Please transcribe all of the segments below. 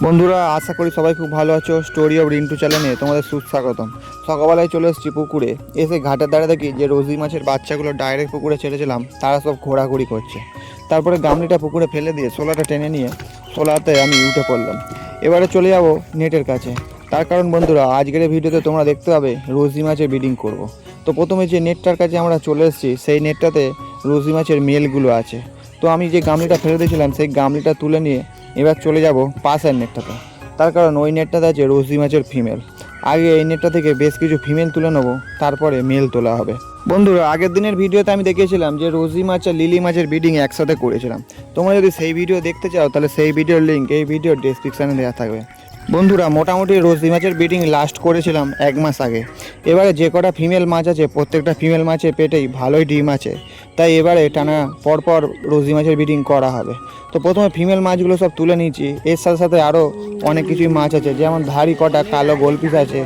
বন্ধুরা, আশা করি সবাই খুব ভালো আছো। স্টোরি অফ রিন্টু চ্যানেলে তোমাদের সুস্বাগতম। সকালবেলায় চলে এসেছি পুকুরে। এসে ঘাটের ধারে দেখি যে রোজি মাছের বাচ্চাগুলো ডাইরেক্ট পুকুরে ছেড়েছিলাম, তারা সব ঘোরাঘুরি করছে। তারপরে গামলিটা পুকুরে ফেলে দিয়ে সোলাটা টেনে নিয়ে সোলাতে আমি উঠে পড়লাম। এবারে চলে যাব নেটের কাছে। তার কারণ বন্ধুরা, আজকের ভিডিওতে তোমরা দেখতে পাবে রোজি মাছের ব্রিডিং করব। তো প্রথমে যে নেটটার কাছে আমরা চলে এসেছি, সেই নেটটাতে রোজি মাছের মেলগুলো আছে। তো আমি যে গামলিটা ফেলে দিয়েছিলাম, সেই গামলিটা তুলে নিয়ে এবার চলে যাব পাশের নেটটাতে। তার কারণ ওই নেটটাতে আছে রোজি মাছের ফিমেল। আগে এই নেটটা থেকে বেশ কিছু ফিমেল তুলে নেবো, তারপরে মেল তোলা হবে। বন্ধুরা, আগের দিনের ভিডিওতে আমি দেখিয়েছিলাম যে রোজি মাছ আর লিলি মাছের ব্রিডিং একসাথে করেছিলাম। তোমরা যদি সেই ভিডিও দেখতে চাও, তাহলে সেই ভিডিওর লিঙ্ক এই ভিডিওর ডেসক্রিপশানে দেওয়া থাকবে। বন্ধুরা, মোটামুটি রোজি মাছের ব্রিডিং লাস্ট করেছিলাম 1 মাস আগে। এবারে যে কটা ফিমেল মাছ আছে, প্রত্যেকটা ফিমেল মাছের পেটেই ভালোই ডিম আছে। তাই এবারে টানা পরপর রোজি মাছের ব্রিডিং করা হবে। তো প্রথমে ফিমেল মাছগুলো সব তুলে নিয়েছি। এর সাথে সাথে আরও অনেক কিছুই মাছ আছে, যেমন ধাড়ি কটা কালো গোলপিস আছে।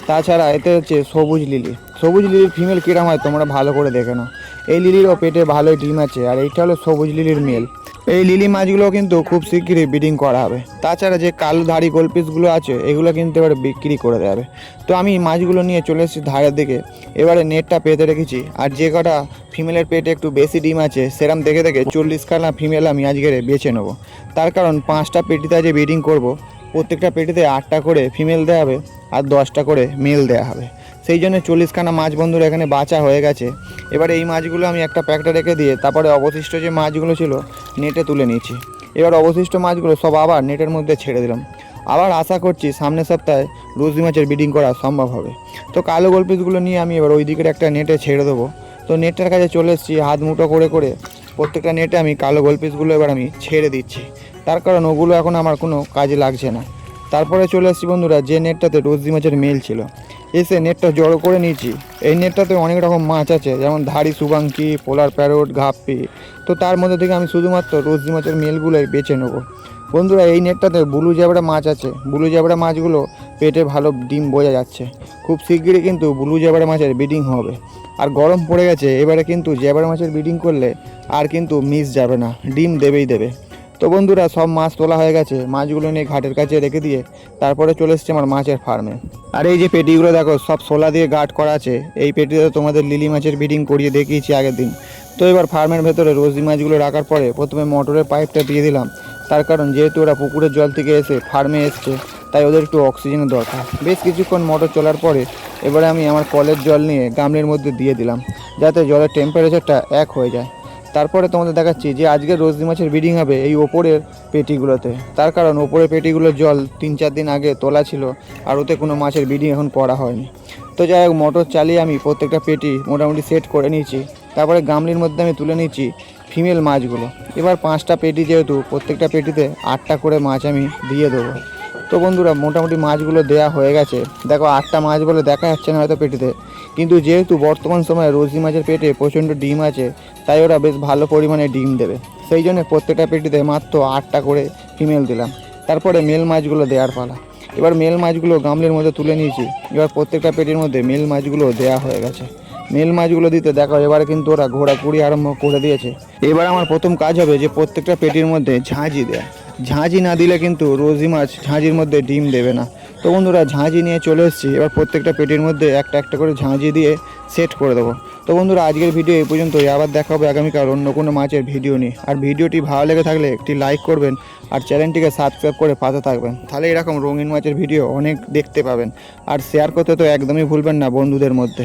তাছাড়া এতে হচ্ছে সবুজ লিলি। সবুজ লিলির ফিমেল কীরকম হয় তোমরা ভালো করে দেখে নাও। এই লিলিরও পেটে ভালোই ডিম আছে, আর এইটা হলো সবুজ লিলির মেল। এই লিলি মাছগুলো কিন্তু খুব শিগগিরই ব্রিডিং করা হবে। তাছাড়া যে কালো ধাড়ি গোলপিসগুলো আছে, এগুলো কিন্তু এবারে বিক্রি করে দেওয়া হবে। তো আমি মাছগুলো নিয়ে চলে এসেছি ধারের দিকে। এবারে নেটটা পেতে রেখেছি, আর যে কটা ফিমেলের পেটে একটু বেশি ডিম আছে, সেরম দেখে দেখে 40খানা ফিমেল আমি আজকের বেছে নেবো। তার কারণ 5টা পেটিতে আজ ব্রিডিং করব। প্রত্যেকটা পেটিতে 8টা করে ফিমেল দেওয়া হবে, আর 10টা করে মেল দেওয়া হবে। সেই জন্য 40খানা মাছ বন্ধুরা এখানে বাছা হয়ে গেছে। এবারে এই মাছগুলো আমি একটা প্যাকেটে রেখে দিয়ে তারপরে অবশিষ্ট যে মাছগুলো ছিল নেটে তুলে নিয়েছি। এবার অবশিষ্ট মাছগুলো সব আবার নেটের মধ্যে ছেড়ে দিলাম। আবার আশা করছি সামনের সপ্তাহে রোজি মাছের ব্রিডিং করা সম্ভব হবে। তো কালো গোলপিসগুলো নিয়ে আমি এবার ওই দিকের একটা নেটে ছেড়ে দেবো। তো নেটটার কাছে চলে এসেছি, হাত মুঠো করে করে প্রত্যেকটা নেটে আমি কালো গোলপিসগুলো এবার আমি ছেড়ে দিচ্ছি। তার কারণ ওগুলো এখন আমার কোনো কাজে লাগছে না। তারপরে চলে এসেছি বন্ধুরা যে নেটটাতে রোজি মাছের মেল ছিল। এসে নেটটা জড়ো করে নিয়েছি। এই নেটটাতে অনেক রকম মাছ আছে, যেমন ধাড়ি সুবাঙ্কি, পোলার প্যারোট, ঘাপ্পি। তো তার মধ্যে থেকে আমি শুধুমাত্র রোজি মাছের মেলগুলোই বেছে নেব। বন্ধুরা, এই নেটটাতে ব্লু জ্যাবড়া মাছ আছে। ব্লু জ্যাবড়া মাছগুলো পেটে ভালো ডিম বোঝা যাচ্ছে। খুব শিগগিরই কিন্তু ব্লু জ্যাবড়া মাছের ব্রিডিং হবে। আর গরম পড়ে গেছে, এবারে কিন্তু জ্যাবড়া মাছের ব্রিডিং করলে আর কিন্তু মিস যাবে না, ডিম দেবেই দেবে। তো বন্ধুরা, সব মাছ তোলা হয়ে গেছে। মাছগুলো নিয়ে ঘাটের কাছে রেখে দিয়ে তারপরে চলে এসেছে আমার মাছের ফার্মে। আর এই যে পেটিগুলো দেখো, সব শোলা দিয়ে গার্ড করা আছে। এই পেটিতে তোমাদের লিলি মাছের ব্রিডিং করিয়ে দেখিয়েছি আগের দিন। তো এবার ফার্মের ভেতরে রোজি মাছগুলো রাখার পরে প্রথমে মোটরের পাইপটা দিয়ে দিলাম। তার কারণ যেহেতু ওরা পুকুরের জল থেকে এসে ফার্মে এসছে, তাই ওদের একটু অক্সিজেনের দরকার। বেশ কিছুক্ষণ মোটর চলার পরে এবারে আমি আমার কলের জল নিয়ে গামলির মধ্যে দিয়ে দিলাম, যাতে জলের টেম্পারেচারটা 1 হয়ে যায়। তারপরে তোমাদের দেখাচ্ছি যে আজকে রোজি মাছের ব্রিডিং হবে এই ওপরের পেটিগুলোতে। তার কারণ ওপরের পেটিগুলোর জল 3-4 দিন আগে তোলা ছিল, আর ওতে কোনো মাছের ব্রিডিং এখন করা হয়নি। তো যাই হোক, মোটর চালিয়ে আমি প্রত্যেকটা পেটি মোটামুটি সেট করে নিয়েছি। তারপরে গামলির মধ্যে আমি তুলে নিয়েছি ফিমেল মাছগুলো। এবার 5টা পেটি, যেহেতু প্রত্যেকটা পেটিতে 8টা করে মাছ আমি দিয়ে দেবো। তো বন্ধুরা, মোটামুটি মাছগুলো দেয়া হয়ে গেছে। দেখো 8টা মাছ বলে দেখা যাচ্ছে না হয়তো পেটিতে, কিন্তু যেহেতু বর্তমান সময়ে রোজি মাছের পেটে প্রচণ্ড ডিম আছে, তাই ওরা বেশ ভালো পরিমাণে ডিম দেবে। সেই জন্য প্রত্যেকটা পেটিতে মাত্র 8টা করে ফিমেল দিলাম। তারপরে মেল মাছগুলো দেওয়ার পালা। এবার মেল মাছগুলো গামলির মধ্যে তুলে নিয়েছি। এবার প্রত্যেকটা পেটির মধ্যে মেল মাছগুলো দেওয়া হয়ে গেছে। মেল মাছগুলো দিতে দেখো এবারে কিন্তু ওরা ঘোরাঘুরি আরম্ভ করে দিয়েছে। এবার আমার প্রথম কাজ হবে যে প্রত্যেকটা পেটির মধ্যে ঝাঁঝি দেয়া। ঝাঁঝি না দিলে কিন্তু রোজি মাছ ঝাঁঝির মধ্যে ডিম দেবে না। তো বন্ধুরা, ঝাঁঝি নিয়ে চলে এসেছি। এবার প্রত্যেকটা পেটির মধ্যে একটা একটা করে ঝাঁঝি দিয়ে সেট করে দেবো। তো বন্ধুরা, আজকের ভিডিও এই পর্যন্তই। আবার দেখা হবে আগামীকাল অন্য কোনো মাছের ভিডিও নিয়ে। আর ভিডিওটি ভালো লেগে থাকলে একটি লাইক করবেন, আর চ্যানেলটিকে সাবস্ক্রাইব করে পাশে থাকবেন। তাহলে এরকম রঙিন মাছের ভিডিও অনেক দেখতে পাবেন। আর শেয়ার করতে তো একদমই ভুলবেন না বন্ধুদের মধ্যে।